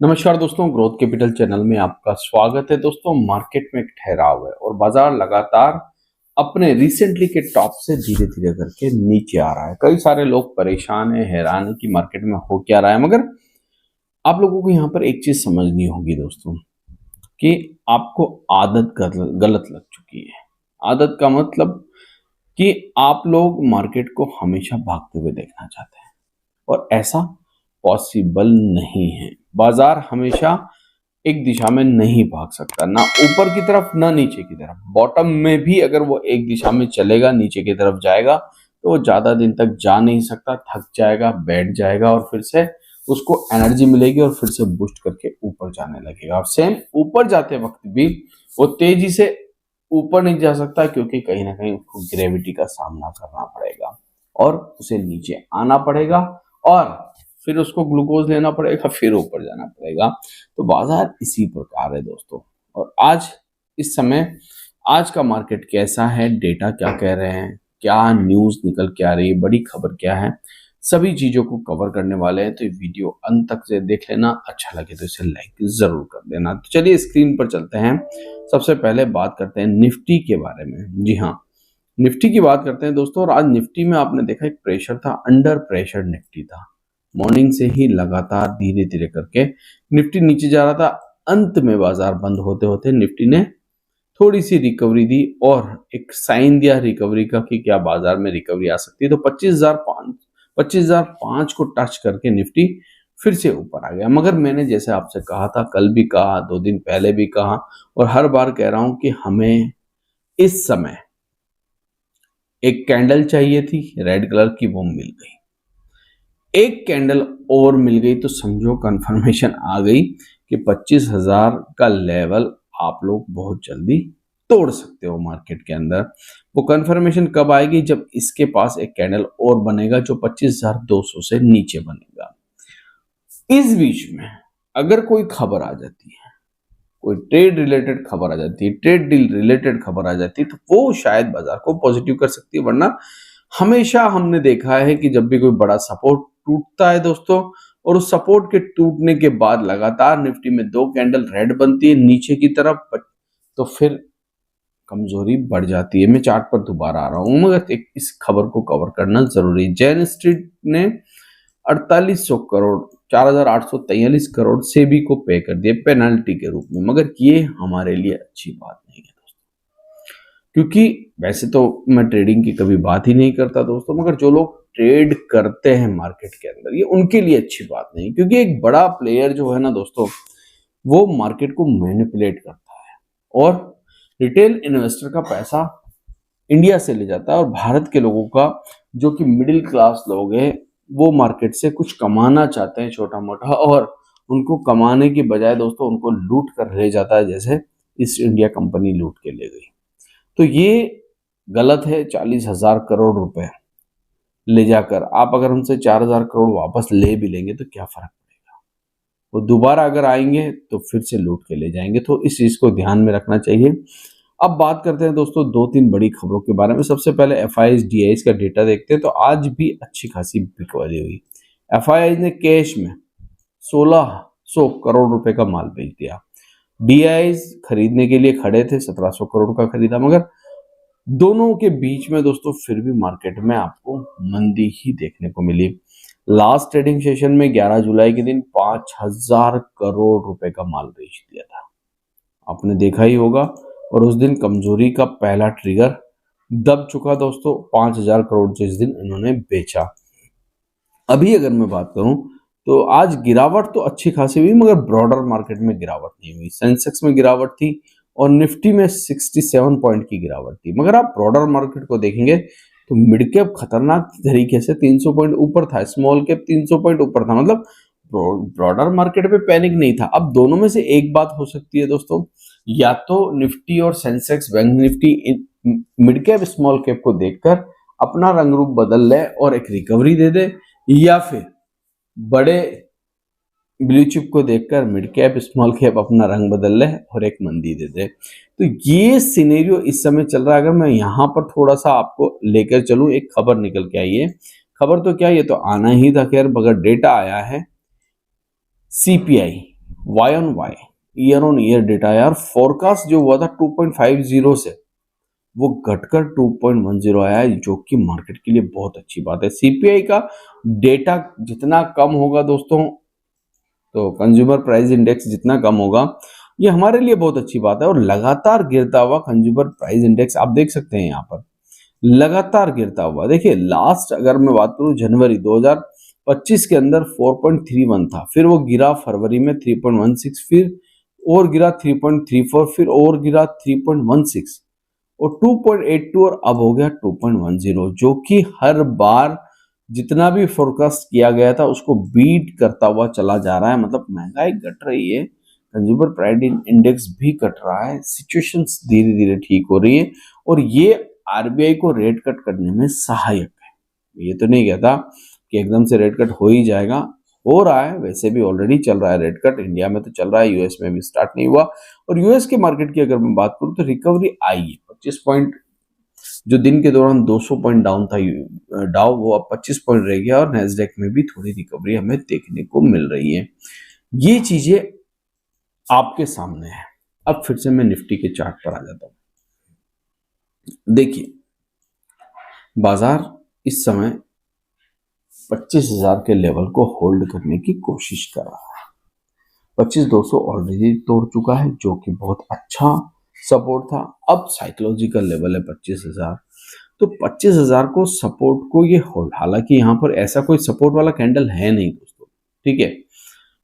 नमस्कार दोस्तों, growth capital channel में आपका स्वागत है। दोस्तों, मार्केट में एक ठहराव है और बाजार लगातार अपने रिसेंटली के टॉप से धीरे धीरे करके नीचे आ रहा है। कई सारे लोग परेशान हैं, हैरान है कि मार्केट में हो क्या रहा है। मगर आप लोगों को यहाँ पर एक चीज समझनी होगी दोस्तों, कि आपको आदत गलत लग चुकी है। आदत का मतलब कि आप लोग मार्केट को हमेशा भागते हुए देखना चाहते हैं और ऐसा पॉसिबल नहीं है। बाजार हमेशा एक दिशा में नहीं भाग सकता, ना ऊपर की तरफ ना नीचे की तरफ। बॉटम में भी अगर वो एक दिशा में चलेगा, नीचे की तरफ जाएगा, तो वो ज्यादा दिन तक जा नहीं सकता, थक जाएगा, बैठ जाएगा और फिर से उसको एनर्जी मिलेगी और फिर से बूस्ट करके ऊपर जाने लगेगा। और सेम ऊपर जाते वक्त भी वो तेजी से ऊपर नहीं जा सकता, क्योंकि कहीं ना कहीं उसको ग्रेविटी का सामना करना पड़ेगा और उसे नीचे आना पड़ेगा और फिर उसको ग्लूकोज लेना पड़ेगा, फिर ऊपर जाना पड़ेगा। तो बाजार इसी प्रकार है दोस्तों। और आज इस समय आज का मार्केट कैसा है, डेटा क्या कह रहे हैं, क्या न्यूज निकल के आ रही है, बड़ी खबर क्या है, सभी चीजों को कवर करने वाले हैं। तो ये वीडियो अंत तक से देख लेना, अच्छा लगे तो इसे लाइक जरूर कर देना। तो चलिए स्क्रीन पर चलते हैं। सबसे पहले बात करते हैं निफ्टी के बारे में। जी हाँ, निफ्टी की बात करते हैं दोस्तों। और आज निफ्टी में आपने देखा एक प्रेशर था, अंडर प्रेशर निफ्टी था। मॉर्निंग से ही लगातार धीरे धीरे करके निफ्टी नीचे जा रहा था। अंत में बाजार बंद होते होते निफ्टी ने थोड़ी सी रिकवरी दी और एक साइन दिया रिकवरी का कि क्या बाजार में रिकवरी आ सकती है। तो 25,005 को टच करके निफ्टी फिर से ऊपर आ गया। मगर मैंने जैसे आपसे कहा था, कल भी कहा, 2 दिन पहले भी कहा और हर बार कह रहा हूं कि हमें इस समय एक कैंडल चाहिए थी रेड कलर की, वो मिल गई। एक कैंडल और मिल गई तो समझो कंफर्मेशन आ गई कि 25,000 का लेवल आप लोग बहुत जल्दी तोड़ सकते हो मार्केट के अंदर। वो कंफर्मेशन कब आएगी? जब इसके पास एक कैंडल और बनेगा जो 25,200 से नीचे बनेगा। इस बीच में अगर कोई खबर आ जाती है, कोई ट्रेड रिलेटेड खबर आ जाती है, ट्रेड डील रिलेटेड खबर आ जाती है, तो वो शायद बाजार को पॉजिटिव कर सकती है। वरना हमेशा हमने देखा है कि जब भी कोई बड़ा सपोर्ट टूटता है दोस्तों, और उस सपोर्ट के टूटने के बाद लगातार निफ्टी में 2 कैंडल रेड बनती है नीचे की तरफ, तो फिर कमजोरी बढ़ जाती है। मैं चार्ट पर दोबारा आ रहा हूं, मगर इस खबर को कवर करना जरूरी है। जैन स्ट्रीट ने 4800 करोड़ 4843 करोड़ सेबी को पे कर दिए पेनल्टी के रूप में। मगर ये हमारे लिए अच्छी बात नहीं है दोस्तों, क्योंकि वैसे तो मैं ट्रेडिंग की कभी बात ही नहीं करता दोस्तों, मगर जो लोग ट्रेड करते हैं मार्केट के अंदर, ये उनके लिए अच्छी बात नहीं। क्योंकि एक बड़ा प्लेयर जो है ना दोस्तों, वो मार्केट को मैनिपुलेट करता है और रिटेल इन्वेस्टर का पैसा इंडिया से ले जाता है। और भारत के लोगों का, जो कि मिडिल क्लास लोग हैं, वो मार्केट से कुछ कमाना चाहते हैं छोटा मोटा, और उनको कमाने की बजाय दोस्तों उनको लूट कर ले जाता है, जैसे ईस्ट इंडिया कंपनी लूट के ले गई। तो ये गलत है। 40,000 करोड़ रुपए ले जाकर आप अगर उनसे 4,000 करोड़ वापस ले भी लेंगे तो क्या फर्क पड़ेगा? वो दोबारा अगर आएंगे तो फिर से लूट के ले जाएंगे। तो इस चीज को ध्यान में रखना चाहिए। अब बात करते हैं दोस्तों 2-3 बड़ी खबरों के बारे में। सबसे पहले एफआईआई डीआईज का डेटा देखते हैं। तो आज भी अच्छी खासी बिकवाली हुई। एफआईआई ने कैश में 1,600 करोड़ रुपए का माल बेच दिया। डीआईज खरीदने के लिए खड़े थे, 1,700 करोड़ का खरीदा। मगर दोनों के बीच में दोस्तों फिर भी मार्केट में आपको मंदी ही देखने को मिली। लास्ट ट्रेडिंग सेशन में 11 जुलाई के दिन 5,000 करोड़ रुपए का माल बेच दिया था, आपने देखा ही होगा। और उस दिन कमजोरी का पहला ट्रिगर दब चुका दोस्तों, 5,000 करोड़ जिस दिन इन्होंने बेचा। अभी अगर मैं बात करूं तो आज गिरावट तो अच्छी खासी हुई, मगर ब्रॉडर मार्केट में गिरावट नहीं हुई। सेंसेक्स में गिरावट थी और निफ्टी में 67 पॉइंट की गिरावट थी। मगर आप ब्रॉडर मार्केट को देखेंगे तो मिड कैप खतरनाक तरीके से 300 पॉइंट ऊपर था, स्मॉल कैप 300 पॉइंट ऊपर था। मतलब ब्रॉडर मार्केट पे पैनिक नहीं था। अब दोनों में से एक बात हो सकती है दोस्तों, या तो निफ्टी और Sensex, bank Nifty mid cap small cap को देखकर अपना रंग रूप बदल ले और एक रिकवरी दे दे, या फिर बड़े ब्लू चिप को देखकर मिड कैप स्मॉल कैप अपना रंग बदल ले और एक मंदी दे दे। तो ये सिनेरियो इस समय चल रहा है। अगर मैं यहाँ पर थोड़ा सा आपको लेकर चलूं, एक खबर निकल के आई है। खबर तो क्या, ये तो आना ही था खैर, मगर डेटा आया है CPI Y on Y, year on year data यार, फोरकास्ट जो हुआ था 2.50 से वो घटकर 2.10 आया है, जो कि मार्केट के लिए बहुत अच्छी बात है। सीपीआई का डेटा जितना कम होगा दोस्तों, तो कंज्यूमर प्राइस इंडेक्स जितना कम होगा, ये हमारे लिए बहुत अच्छी बात है। और लगातार गिरता हुआ कंज्यूमर प्राइस इंडेक्स आप देख सकते हैं यहाँ पर, लगातार गिरता हुआ। देखिए लास्ट अगर मैं बात करूं जनवरी 2025 के अंदर 4.31 था, फिर वो गिरा फरवरी में 3.16, फिर और गिरा 3.34, फिर और गिरा 3.16 और 2.82 और अब हो गया 2.10, जो कि हर बार जितना भी फोरकास्ट किया गया था उसको बीट करता हुआ चला जा रहा है। मतलब महंगाई घट रही है, कंज्यूमर प्राइस इंडेक्स भी घट रहा है, सिचुएशंस धीरे धीरे ठीक हो रही है और ये आरबीआई को रेट कट करने में सहायक है। ये तो नहीं कहता कि एकदम से रेट कट हो ही जाएगा, हो रहा है, वैसे भी ऑलरेडी चल रहा है रेट कट, इंडिया में तो चल रहा है, यूएस में भी स्टार्ट नहीं हुआ। और यूएस के मार्केट की अगर मैं बात करूं तो रिकवरी आई है 25 पॉइंट, जो दिन के दौरान 200 पॉइंट डाउन था डाउ, वो अब 25 पॉइंट रह गया और नेस्डेक में भी थोड़ी रिकवरी हमें देखने को मिल रही है। ये चीजें आपके सामने है। अब फिर से मैं निफ्टी के चार्ट पर आ जाता हूं। देखिए बाजार इस समय 25,000 के लेवल को होल्ड करने की कोशिश कर रहा है। 25,200 ऑलरेडी तोड़ चुका है, जो कि बहुत अच्छा सपोर्ट था। अब साइकोलॉजिकल लेवल है 25,000, तो 25,000 को सपोर्ट को ये होल्ड, हालांकि यहाँ पर ऐसा कोई सपोर्ट वाला कैंडल है नहीं दोस्तों, ठीक है,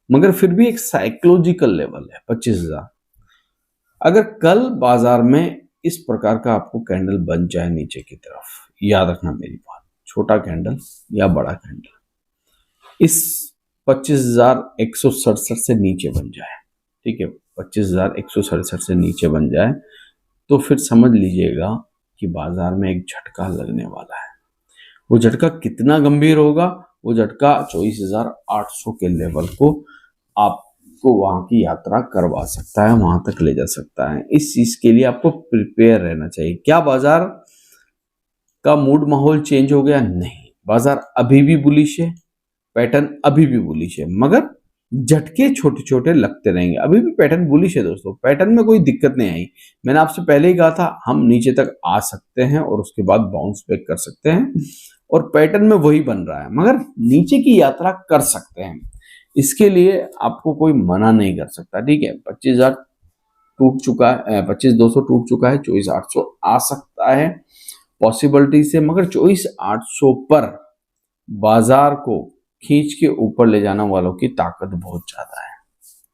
मगर फिर भी एक साइकोलॉजिकल लेवल है 25,000। अगर कल बाजार में इस प्रकार का आपको कैंडल बन जाए नीचे की तरफ, याद रखना मेरी बात, छोटा कैंडल या बड़ा कैंडल इस 25,167 से नीचे बन जाए, ठीक है, 25,167 से नीचे बन जाए, तो फिर समझ लीजिएगा कि बाजार में एक झटका लगने वाला है। वो झटका कितना गंभीर होगा, वो झटका 24,800 के लेवल को आपको वहां की यात्रा करवा सकता है, वहां तक ले जा सकता है। इस चीज के लिए आपको प्रिपेयर रहना चाहिए। क्या बाजार का मूड माहौल चेंज हो गया? नहीं, बाजार अभी भी बुलिश है, पैटर्न अभी भी बुलिश है, मगर झटके छोटे छोटे लगते रहेंगे। अभी भी पैटर्न बुलिश है दोस्तों, पैटर्न में कोई दिक्कत नहीं आई। मैंने आपसे पहले ही कहा था हम नीचे तक आ सकते हैं और उसके बाद बाउंस बैक कर सकते हैं, और पैटर्न में वही बन रहा है, मगर नीचे की यात्रा कर सकते हैं। इसके लिए आपको कोई मना नहीं कर सकता, ठीक है। 25,000 टूट चुका है, 25,200 टूट चुका है, 24,800 आ सकता है पॉसिबिलिटी से, मगर 24,800 पर बाजार को खींच के ऊपर ले जाने वालों की ताकत बहुत ज्यादा है।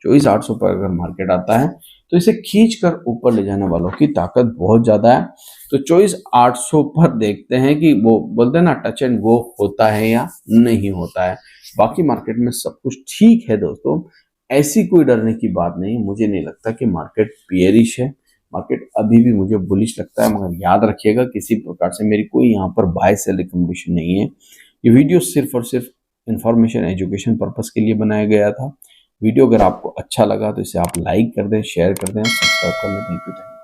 24,800 पर अगर मार्केट आता है तो इसे खींच कर ऊपर ले जाने वालों की ताकत बहुत ज्यादा है। तो 24,800 पर देखते हैं कि वो बोलते हैं ना, टच एंड गो होता है या नहीं होता है। बाकी मार्केट में सब कुछ ठीक है दोस्तों, ऐसी कोई डरने की बात नहीं। मुझे नहीं लगता कि मार्केट बियरिश है, मार्केट अभी भी मुझे बुलिश लगता है। मगर याद रखिएगा, किसी प्रकार से मेरी कोई यहाँ पर बाय सेल रिकमेंडेशन नहीं है। ये वीडियो सिर्फ और सिर्फ इंफॉर्मेशन एजुकेशन पर्पस के लिए बनाया गया था। वीडियो अगर आपको अच्छा लगा तो इसे आप लाइक कर दें, शेयर कर दें, सब्सक्राइब कर लें। Thank you.